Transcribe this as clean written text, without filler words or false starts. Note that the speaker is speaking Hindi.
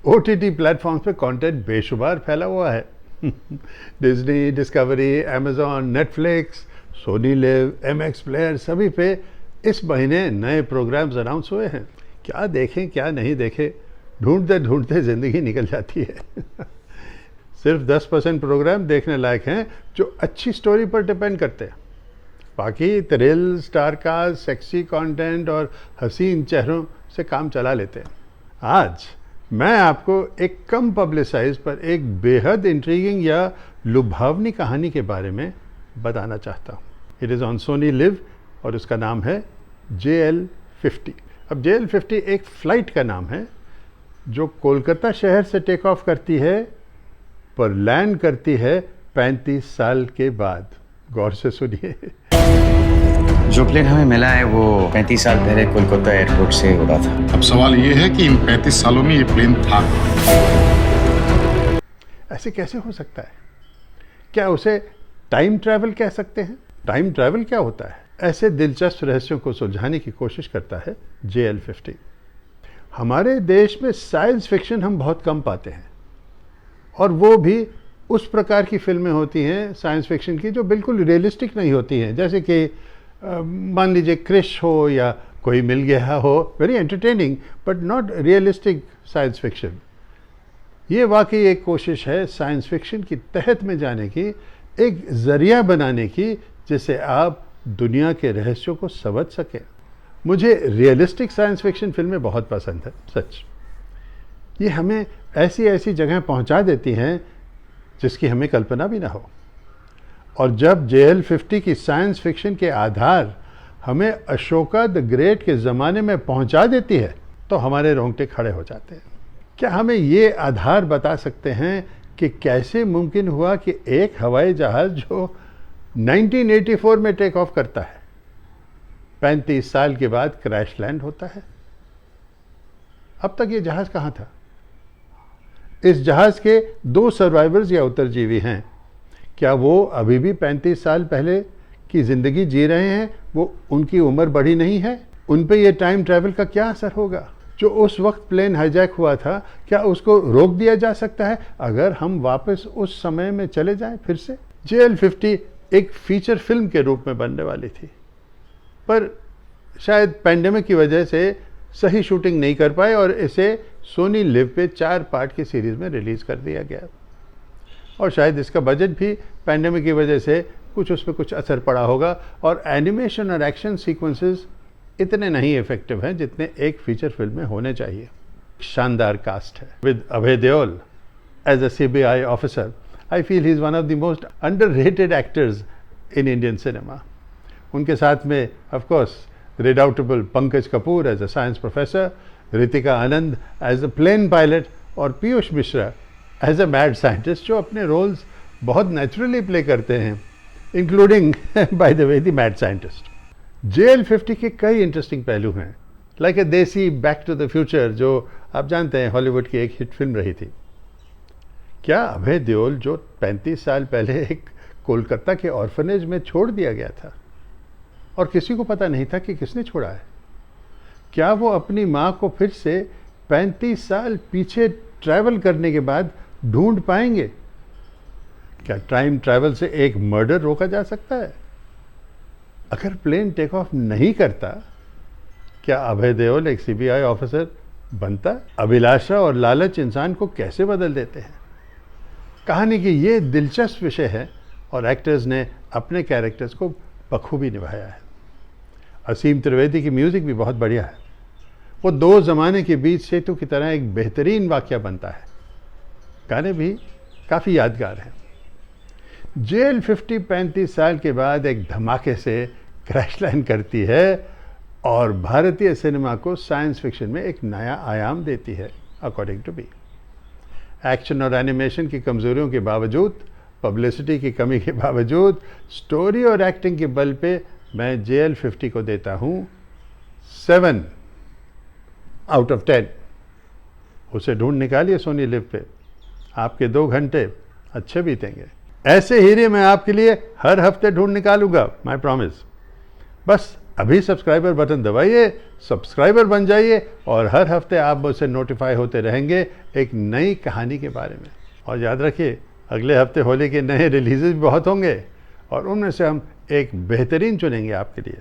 OTT प्लेटफॉर्म्स पे कंटेंट बेशुमार फैला हुआ है। Disney, Discovery, Amazon, Netflix, Sony Liv, MX player, सभी पे इस महीने नए प्रोग्राम्स अनाउंस हुए हैं। क्या देखें क्या नहीं देखें, ढूंढते ढूंढते ज़िंदगी निकल जाती है। सिर्फ 10% प्रोग्राम देखने लायक हैं जो अच्छी स्टोरी पर डिपेंड करते हैं। बाकी थ्रिल, स्टारकास्ट, सेक्सी कंटेंट और हसीन चेहरों से काम चला लेते हैं। आज मैं आपको एक कम पब्लिसाइज पर एक बेहद इंट्रीगिंग या लुभावनी कहानी के बारे में बताना चाहता हूँ। It is on Sony live और उसका नाम है JL50। अब JL50 एक फ़्लाइट का नाम है जो कोलकाता शहर से टेक ऑफ करती है पर लैंड करती है 35 साल के बाद। गौर से सुनिए। जो प्लेन हमें मिला है वो 35 साल पहले कोलकाता एयरपोर्ट से उड़ा था। अब सवाल ये है कि इन 35 सालों में ये प्लेन था। ऐसे कैसे हो सकता है? क्या उसे टाइम ट्रैवल कह सकते हैं? टाइम ट्रैवल क्या होता है? ऐसे दिलचस्प रहस्यों को सुलझाने की कोशिश करता है JL50। हमारे देश में साइंस फिक्शन हम बहुत कम पाते हैं, और वो भी उस प्रकार की फिल्में होती हैं साइंस फिक्शन की जो बिल्कुल रियलिस्टिक नहीं होती हैं, जैसे कि मान लीजिए क्रिश हो या कोई मिल गया हो। Very entertaining but not realistic science fiction. ये वाकई एक कोशिश है साइंस फिक्शन की तहत में जाने की, एक जरिया बनाने की जिससे आप दुनिया के रहस्यों को समझ सकें। मुझे रियलिस्टिक साइंस फिक्शन फिल्में बहुत पसंद है, सच। ये हमें ऐसी ऐसी जगह पहुंचा देती हैं जिसकी हमें कल्पना भी ना हो। और जब JL50 की साइंस फिक्शन के आधार हमें अशोका द ग्रेट के ज़माने में पहुंचा देती है तो हमारे रोंगटे खड़े हो जाते हैं। क्या हमें ये आधार बता सकते हैं कि कैसे मुमकिन हुआ कि एक हवाई जहाज़ जो 1984 में टेक ऑफ करता है 35 साल के बाद क्रैश लैंड होता है? अब तक ये जहाज़ कहाँ था? इस जहाज़ के 2 सर्वाइवर्स या उत्तरजीवी हैं। क्या वो अभी भी 35 साल पहले की ज़िंदगी जी रहे हैं? वो उनकी उम्र बढ़ी नहीं है? उन पे ये टाइम ट्रैवल का क्या असर होगा? जो उस वक्त प्लेन हाईजैक हुआ था, क्या उसको रोक दिया जा सकता है अगर हम वापस उस समय में चले जाएं फिर से? JL50 एक फीचर फिल्म के रूप में बनने वाली थी, पर शायद पैंडेमिक की वजह से सही शूटिंग नहीं कर पाए और इसे सोनी लिव पे 4 पार्ट की सीरीज़ में रिलीज़ कर दिया गया। और शायद इसका बजट भी पैंडेमिक की वजह से उस पर कुछ असर पड़ा होगा, और एनिमेशन और एक्शन सीक्वेंसेस इतने नहीं इफेक्टिव हैं जितने एक फीचर फिल्म में होने चाहिए। शानदार कास्ट है with Abhay Deol as a CBI officer. I feel he is one of the most underrated actors in Indian cinema. उनके साथ में of course redoubtable Pankaj Kapur as a science professor, Ritika Anand as a plane pilot, और Piyush Mishra as a mad scientist, जो अपने रोल्स बहुत नेचुरली प्ले करते हैं, including by the way the mad scientist. JL50 के कई इंटरेस्टिंग पहलू हैं, लाइक ए देसी बैक टू द फ्यूचर, जो आप जानते हैं हॉलीवुड की एक हिट फिल्म रही थी। क्या अभय देओल, जो 35 साल पहले एक कोलकाता के ऑर्फनेज में छोड़ दिया गया था और किसी को पता नहीं था कि किसने छोड़ा है, क्या वो अपनी माँ को फिर से 35 साल पीछे ट्रैवल करने के बाद ढूंढ पाएंगे? क्या टाइम ट्रैवल से एक मर्डर रोका जा सकता है? अगर प्लेन टेक ऑफ नहीं करता, क्या अभय देओल एक CBI ऑफिसर बनता? अभिलाषा और लालच इंसान को कैसे बदल देते हैं? कहानी की ये दिलचस्प विषय है और एक्टर्स ने अपने कैरेक्टर्स को बखूबी निभाया है। असीम त्रिवेदी की म्यूज़िक भी बहुत बढ़िया है। वो 2 ज़माने के बीच सेतु की तरह एक बेहतरीन वाक़या बनता है। गाने भी काफ़ी यादगार हैं। JL50 35 साल के बाद एक धमाके से क्रैश लैंड करती है और भारतीय सिनेमा को साइंस फिक्शन में एक नया आयाम देती है, अकॉर्डिंग टू मी। एक्शन और एनिमेशन की कमज़ोरियों के बावजूद, पब्लिसिटी की कमी के बावजूद, स्टोरी और एक्टिंग के बल पे मैं JL50 को देता हूँ 7 आउट ऑफ 10। उसे ढूंढ निकालिए सोनी लिव पे, आपके 2 घंटे अच्छे बीतेंगे। ऐसे हीरे मैं आपके लिए हर हफ्ते ढूंढ निकालूंगा, माय प्रॉमिस। बस अभी सब्सक्राइबर बटन दबाइए, सब्सक्राइबर बन जाइए और हर हफ्ते आप मुझसे नोटिफाई होते रहेंगे एक नई कहानी के बारे में। और याद रखिए, अगले हफ्ते होली के नए रिलीजेस भी बहुत होंगे और उनमें से हम एक बेहतरीन चुनेंगे आपके लिए।